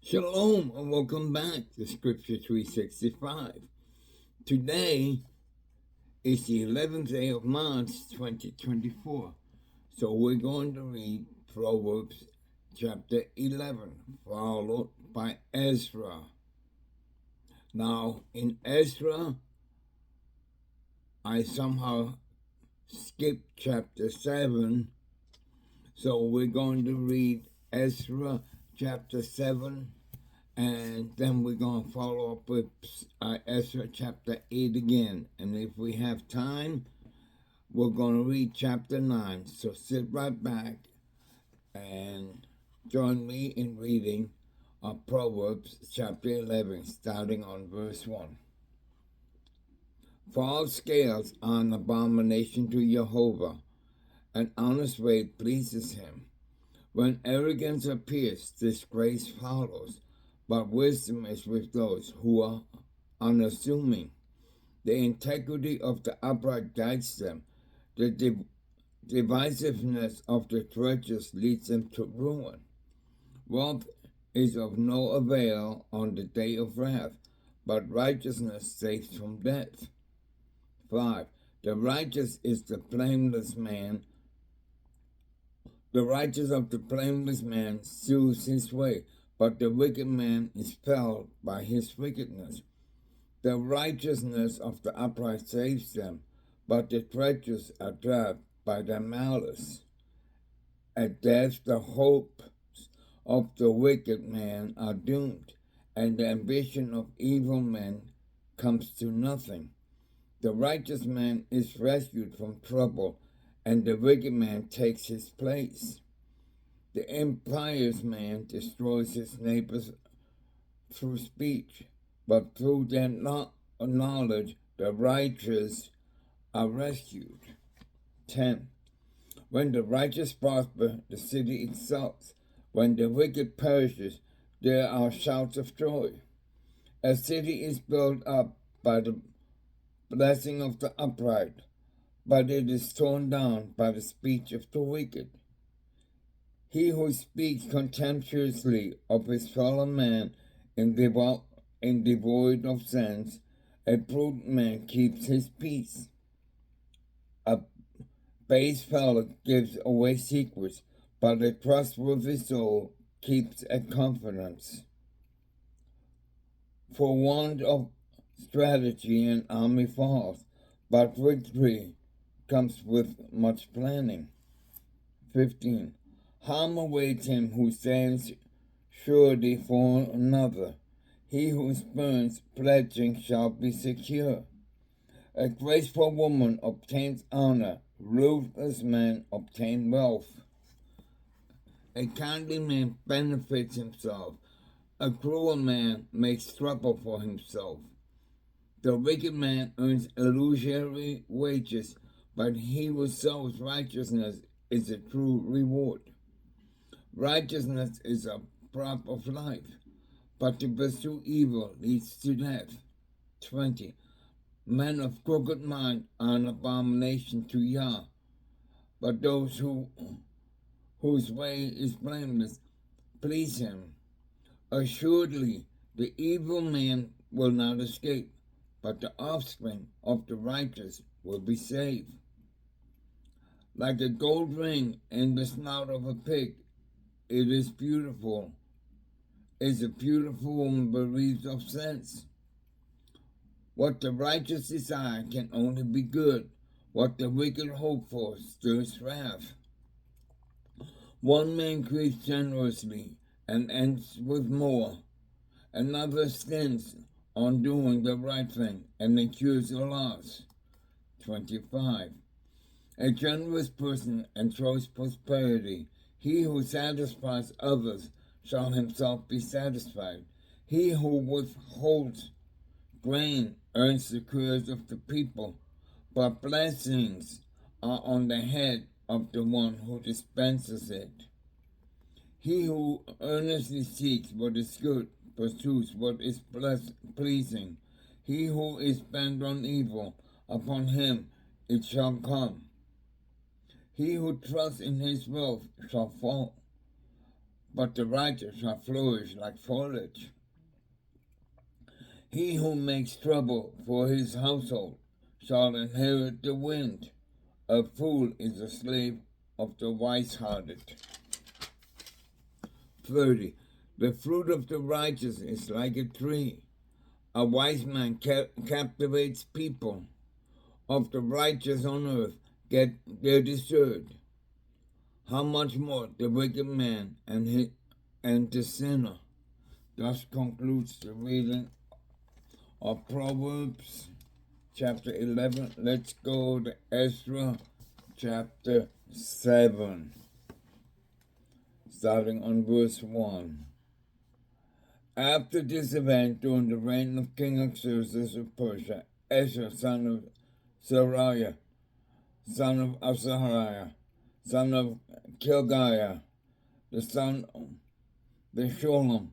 Shalom and welcome back to Scripture 365. Today is the 11th day of March 2024. So we're going to read Proverbs chapter 11, followed by Ezra. Now in Ezra, I somehow skipped chapter 7. So we're going to read Ezra chapter 7. And then we're going to follow up with Ezra chapter 8 again. And if we have time, we're going to read chapter 9. So sit right back and join me in reading of Proverbs chapter 11, starting on verse 1. False scales are an abomination to Yahowah. An honest way pleases him. When arrogance appears, disgrace follows. But wisdom is with those who are unassuming. The integrity of the upright guides them. The divisiveness of the treacherous leads them to ruin. Wealth is of no avail on the day of wrath, but righteousness saves from death. 5. The righteous is the blameless man. The righteous of the blameless man soothes his way, but the wicked man is felled by his wickedness. The righteousness of the upright saves them, but the treacherous are trapped by their malice. At death the hopes of the wicked man are doomed, and the ambition of evil men comes to nothing. The righteous man is rescued from trouble, and the wicked man takes his place. The impious man destroys his neighbors through speech, but through their knowledge the righteous are rescued. 10. When the righteous prosper, the city exults. When the wicked perishes, there are shouts of joy. A city is built up by the blessing of the upright, but it is torn down by the speech of the wicked. He who speaks contemptuously of his fellow man and devoid of sense, a prudent man keeps his peace. A base fellow gives away secrets, but a trustworthy soul keeps a confidence. For want of strategy an army falls, but victory comes with much planning. 15. Harm awaits him who stands surety for another. He who spurns pledging shall be secure. A graceful woman obtains honor. Ruthless men obtain wealth. A kindly man benefits himself. A cruel man makes trouble for himself. The wicked man earns illusory wages, but he who sows righteousness is a true reward. Righteousness is a prop of life, but to pursue evil leads to death. 20. Men of crooked mind are an abomination to Yah, but those whose way is blameless please him. Assuredly, the evil man will not escape, but the offspring of the righteous will be saved. Like a gold ring in the snout of a pig, it is beautiful. Is a beautiful woman bereaved of sense. What the righteous desire can only be good. What the wicked hope for stirs wrath. One man creates generously and ends with more. Another stands on doing the right thing and incurs a loss. 25. A generous person enjoys prosperity. He who satisfies others shall himself be satisfied. He who withholds grain earns the curse of the people, but blessings are on the head of the one who dispenses it. He who earnestly seeks what is good pursues what is pleasing. He who is bent on evil, upon him it shall come. He who trusts in his wealth shall fall, but the righteous shall flourish like foliage. He who makes trouble for his household shall inherit the wind. A fool is a slave of the wise-hearted. 30. The fruit of the righteous is like a tree. A wise man captivates people. Of the righteous on earth get their desert. How much more the wicked man and the sinner. Thus concludes the reading of Proverbs chapter 11. Let's go to Ezra chapter 7, starting on verse 1. After this event, during the reign of King Xerxes of Persia, Ezra, son of Sariah, son of Azariah, son of Kilgiah, the Shalom,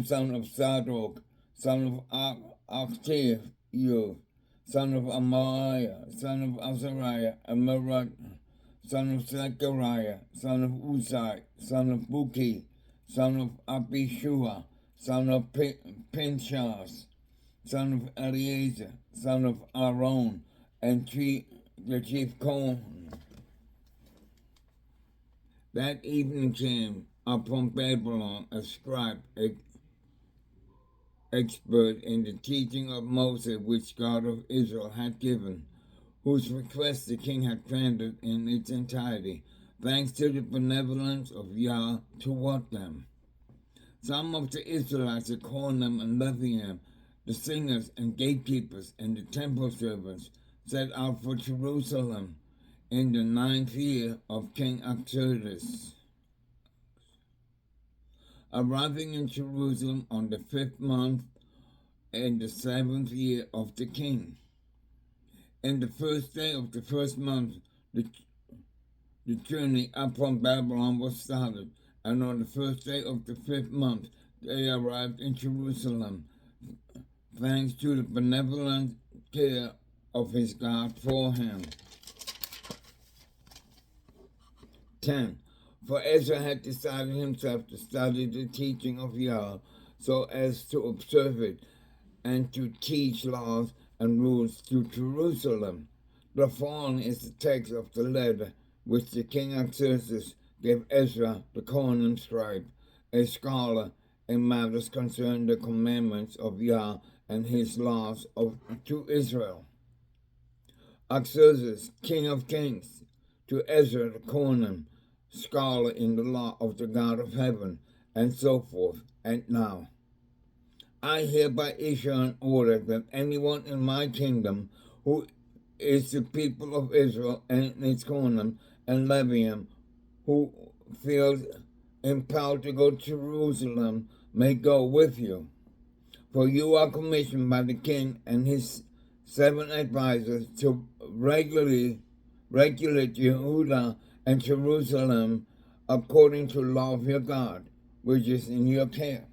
son of Zadok, son of Achtiah, son of Amariah, son of Azariah, Amarat, son of Zechariah, son of Uzai, son of Buki, son of Abishua, son of Pinchas, son of Eleazar, son of Aaron, and the chief Cohen. That evening came up from Babylon a scribe, expert in the teaching of Moses, which God of Israel had given, whose request the king had granted in its entirety, thanks to the benevolence of Yah toward them. Some of the Israelites, the Kohanim and Leviim, the singers and gatekeepers and the temple servants, set out for Jerusalem in the 9th year of King Xerxes. Arriving in Jerusalem on the 5th month in the 7th year of the king. In the first day of the first month, the journey up from Babylon was started, and on the first day of the 5th month, they arrived in Jerusalem, thanks to the benevolent care of his God for him. 10. For Ezra had decided himself to study the teaching of Yah so as to observe it and to teach laws and rules to Jerusalem. The following is the text of the letter which the king Xerxes gave Ezra, the Kohanim scribe, a scholar in matters concerning the commandments of Yah and his laws to Israel. Xerxes, king of kings, to Ezra the Kohanim, scholar in the law of the God of heaven, and so forth. And now, I hereby issue an order that anyone in my kingdom who is the people of Israel and its Kohanim and Leviim who feels impelled to go to Jerusalem may go with you. For you are commissioned by the king and his 7 advisors to regulate Yehudah and Jerusalem according to the law of your God, which is in your care.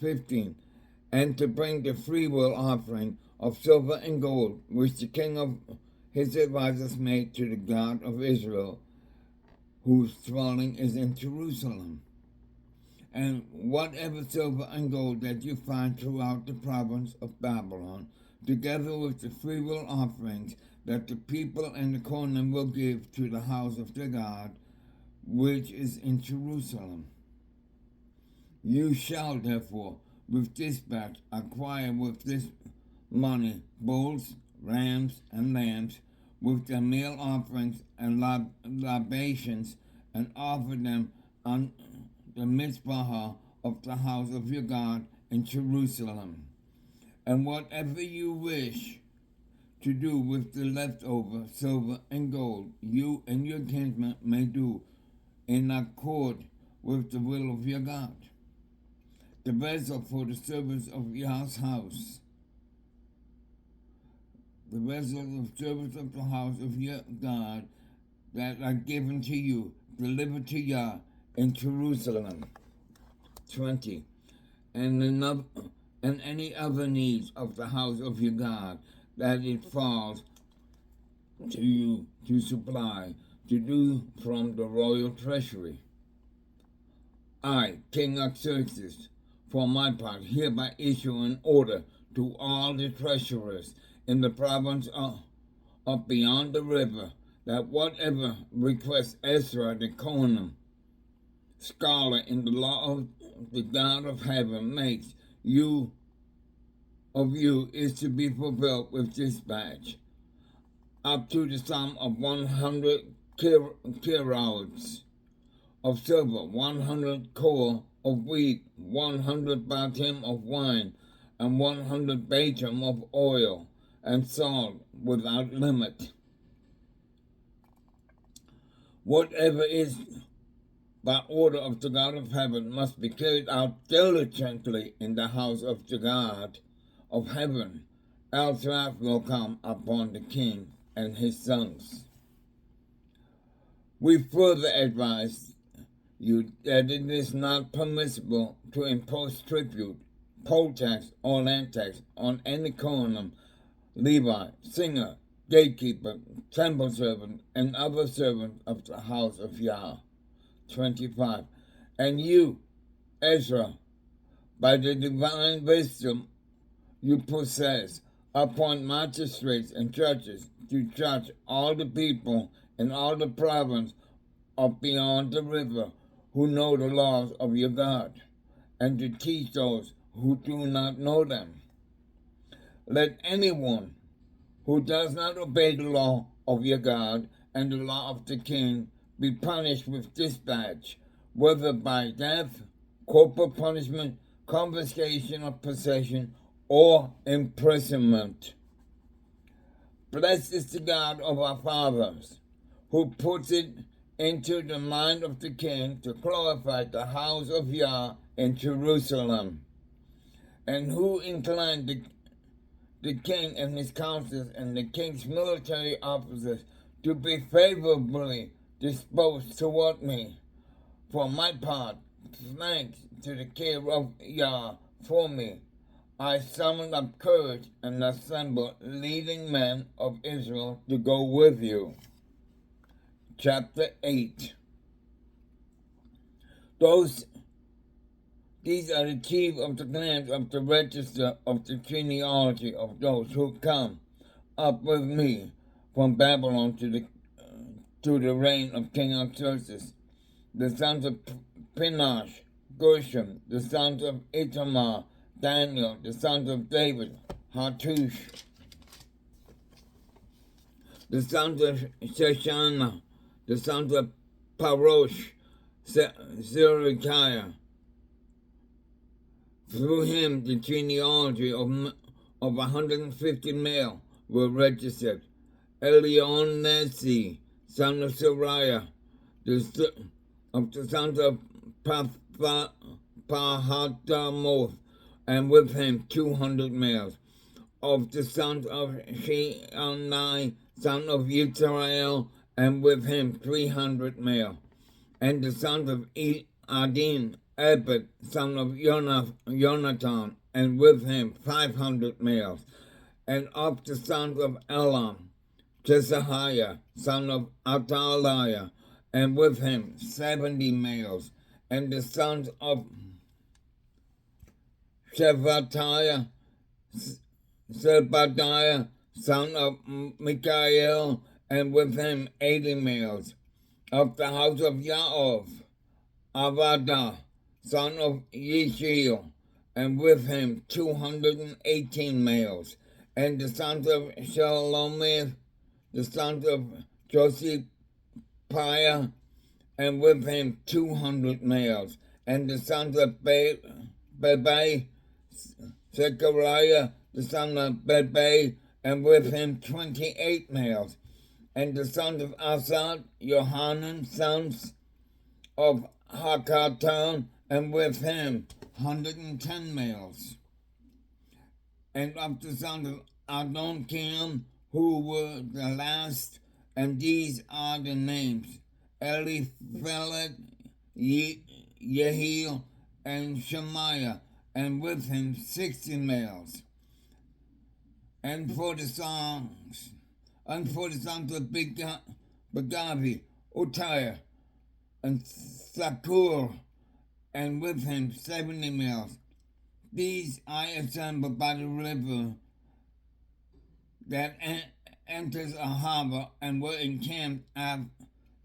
15. And to bring the freewill offering of silver and gold, which the king of his advisors made to the God of Israel, whose dwelling is in Jerusalem. And whatever silver and gold that you find throughout the province of Babylon, together with the freewill offerings that the people and the Kohanim will give to the house of their God, which is in Jerusalem. You shall therefore with dispatch acquire with this money bulls, rams, and lambs, with their meal offerings and libations, and offer them on the Mizpah of the house of your God in Jerusalem. And whatever you wish to do with the leftover silver and gold, you and your kinsmen may do in accord with the will of your God. The vessel for the service of Yah's house, the vessel of service of the house of your God that are given to you, delivered to Yah in Jerusalem. 20. And any other needs of the house of your God that it falls to you to supply, to do from the royal treasury. I, King Xerxes, for my part, hereby issue an order to all the treasurers in the province of beyond the river, that whatever request Ezra the Kohanim, scholar in the law of the God of heaven, makes you is to be fulfilled with dispatch, up to the sum of 100 kilos of silver, 100 kol of wheat, 100 batim of wine, and 100 batim of oil, and salt without limit. Whatever is by order of the God of heaven must be carried out diligently in the house of the God of heaven, else wrath will come upon the king and his sons. We further advise you that it is not permissible to impose tribute, poll tax, or land tax on any Kohanim, Levi, singer, gatekeeper, temple servant, and other servants of the house of Yah. 25. And you, Ezra, by the divine wisdom you possess, appoint magistrates and judges to judge all the people in all the province of beyond the river who know the laws of your God, and to teach those who do not know them. Let anyone who does not obey the law of your God and the law of the king be punished with dispatch, whether by death, corporal punishment, confiscation of possession, or imprisonment. Blessed is the God of our fathers, who puts it into the mind of the king to glorify the house of Yah in Jerusalem, and who inclined the king and his counselors and the king's military officers to be favorably disposed toward me. For my part, thanks to the care of Yah for me, I summoned up courage and assembled leading men of Israel to go with you. Chapter 8. These are the chief of the clans of the register of the genealogy of those who come up with me from Babylon to the reign of King Xerxes, the sons of Pinosh, Gershom, the sons of Itamar, Daniel, the sons of David, Hattush, the sons of Sheshana, the sons of Parosh, Zedekiah. Through him, the genealogy of 150 male were registered. Elionesi, son of Sariah, of the sons of Pahadamoth, and with him 200 males. Of the sons of Sheanai, son of Yisrael, and with him 300 male. And the sons of Adin, Ebed, son of Jonathan, and with him 500 males. And of the sons of Elam, Jesahiah, son of Ataliah, and with him 70 males. And the sons of Shebatiah, son of Michael, and with him 80 males. Of the house of Yahowah, Avadah, son of Yishiel, and with him 218 males. And the sons of Shalom, the sons of Josipiah, and with him 200 males. And the sons of Bebe, Zechariah, the son of Bebe, and with him 28 males. And the sons of Asad, Johanan, sons of Hakatan, and with him 110 males. And of the sons of Adonkim, who were the last, and these are the names: Eliphelet, Yehiel, and Shemaiah, and with him 60 males. And for the sons of Begavi, Utiah, and Sakur, and with him 70 males. These I assembled by the river that enters a harbor, and were encamped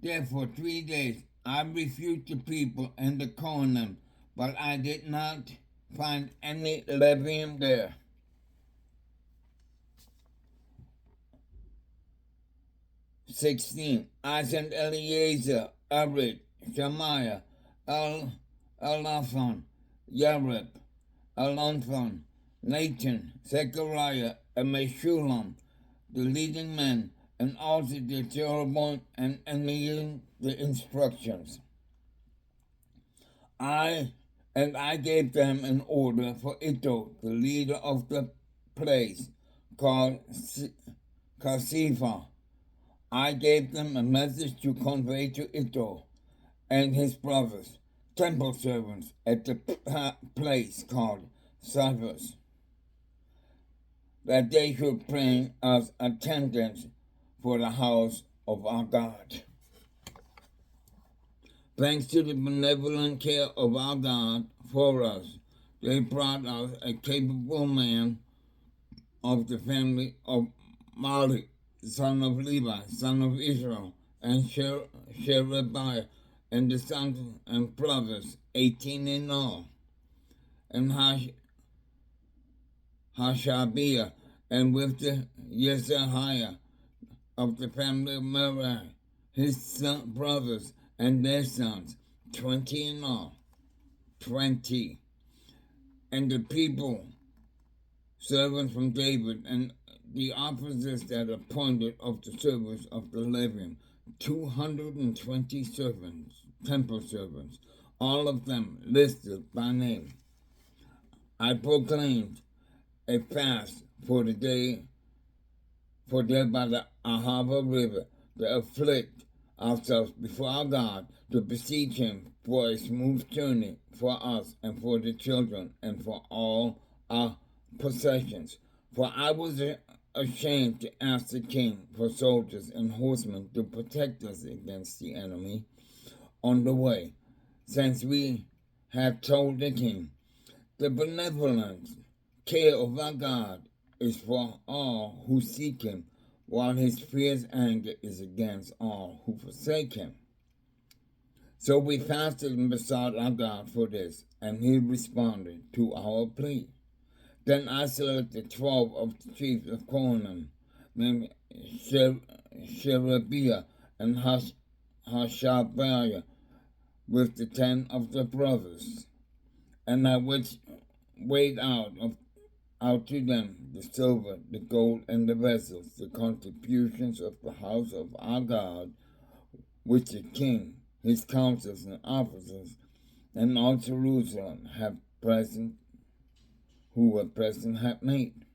there for 3 days. I refuted the people and the Kohanim, but I did not find any Levium there. 16. I sent Eleazar, Arid, Shemaiah, Elnathan, Yarib, Elnathan, Nathan, Zechariah, and Meshullam, the leading men, and also the Jeroboam and me the instructions. I gave them an order for Iddo, the leader of the place, called Sifa. I gave them a message to convey to Iddo and his brothers, temple servants, at the place called Cyprus, that they should bring us attendance for the house of our God. Thanks to the benevolent care of our God for us, they brought us a capable man of the family of Malik, son of Levi, son of Israel, and Sherebiah, and the sons and brothers, 18 in all, and Hashabiah, and with the Yezaiah of the family of Merari, his brothers and their sons, 20 in all, 20. And the people, servants from David, and the officers that appointed of the service of the Levium, 220 servants, temple servants, all of them listed by name. I proclaimed a fast for the day, for there by the Yahowah river, to afflict ourselves before our God, to beseech him for a smooth journey for us and for the children and for all our possessions. For I was ashamed to ask the king for soldiers and horsemen to protect us against the enemy on the way, since we had told the king, the benevolent care of our God is for all who seek him, while his fierce anger is against all who forsake him. So we fasted and besought our God for this, and he responded to our plea. Then I selected 12 of the chiefs of Kohanim, named Sherebiah and Hashabiah, with the 10 of the brothers, and I weighed out to them the silver, the gold, and the vessels, the contributions of the house of our God, which the king, his councils and officers, and all Jerusalem who were present had made.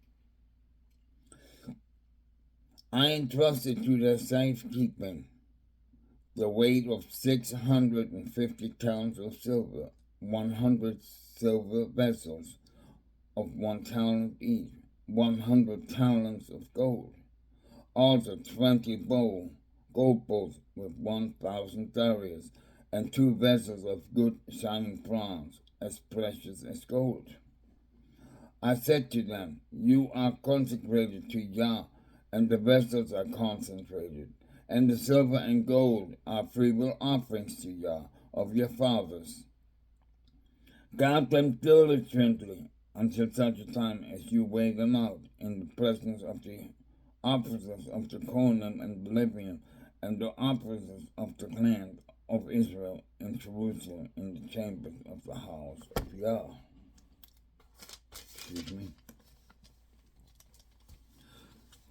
I entrusted to their safekeeping the weight of 650 talents of silver, 100 silver vessels of 1 talent each, 100 talents of gold, also 20 gold bowls with 1,000 darius, and 2 vessels of good shining bronze, as precious as gold. I said to them, you are consecrated to Yah, and the vessels are consecrated, and the silver and gold are freewill offerings to Yah of your fathers. Guard them diligently until such a time as you weigh them out in the presence of the officers of the Kohanim and Levium, and the officers of the clan of Israel in Jerusalem, in the chambers of the house of Yah.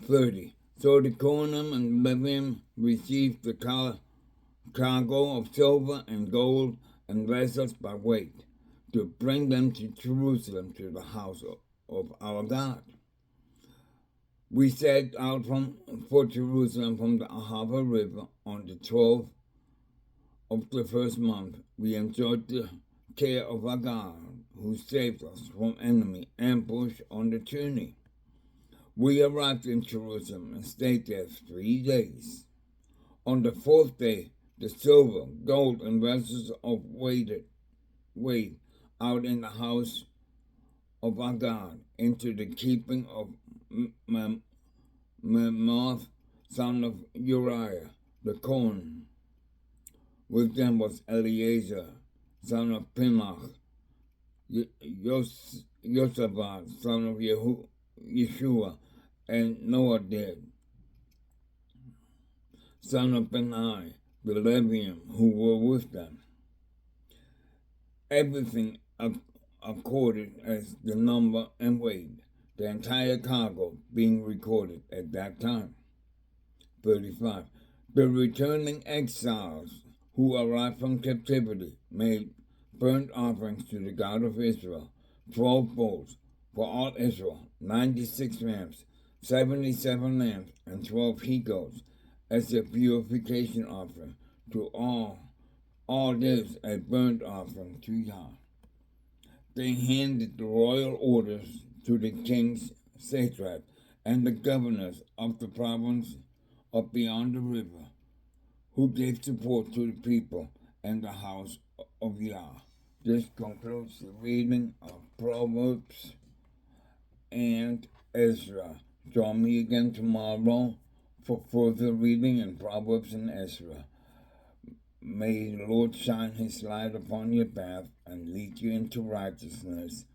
30. So the Kohanim and Levium received the cargo of silver and gold and vessels by weight, to bring them to Jerusalem, to the house of our God. We set out for Jerusalem from the Yahowah river on the 12th of the first month. We enjoyed the care of our God, who saved us from enemy ambush on the journey. We arrived in Jerusalem and stayed there 3 days. On the 4th day, the silver, gold, and vessels of weighted way out in the house of our God, into the keeping of Memoth, son of Uriah, the Cohen. With them was Eleazar, son of Pinach, Josaphat, son of Yeshua, and Noadid, son of Benai, the Levium, who were with them. Everything accorded as the number and weight, the entire cargo being recorded at that time. 35. The returning exiles who arrived from captivity made burnt offerings to the God of Israel, 12 bulls for all Israel, 96 rams, 77 lambs, and 12 he-goats as a purification offering to all this a burnt offering to Yah. They handed the royal orders to the king's satraps and the governors of the province of beyond the river, who gave support to the people and the house of Yah. This concludes the reading of Proverbs and Ezra. Join me again tomorrow for further reading in Proverbs and Ezra. May the Lord shine his light upon your path and lead you into righteousness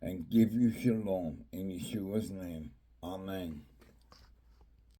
and give you shalom in Yeshua's name. Amen.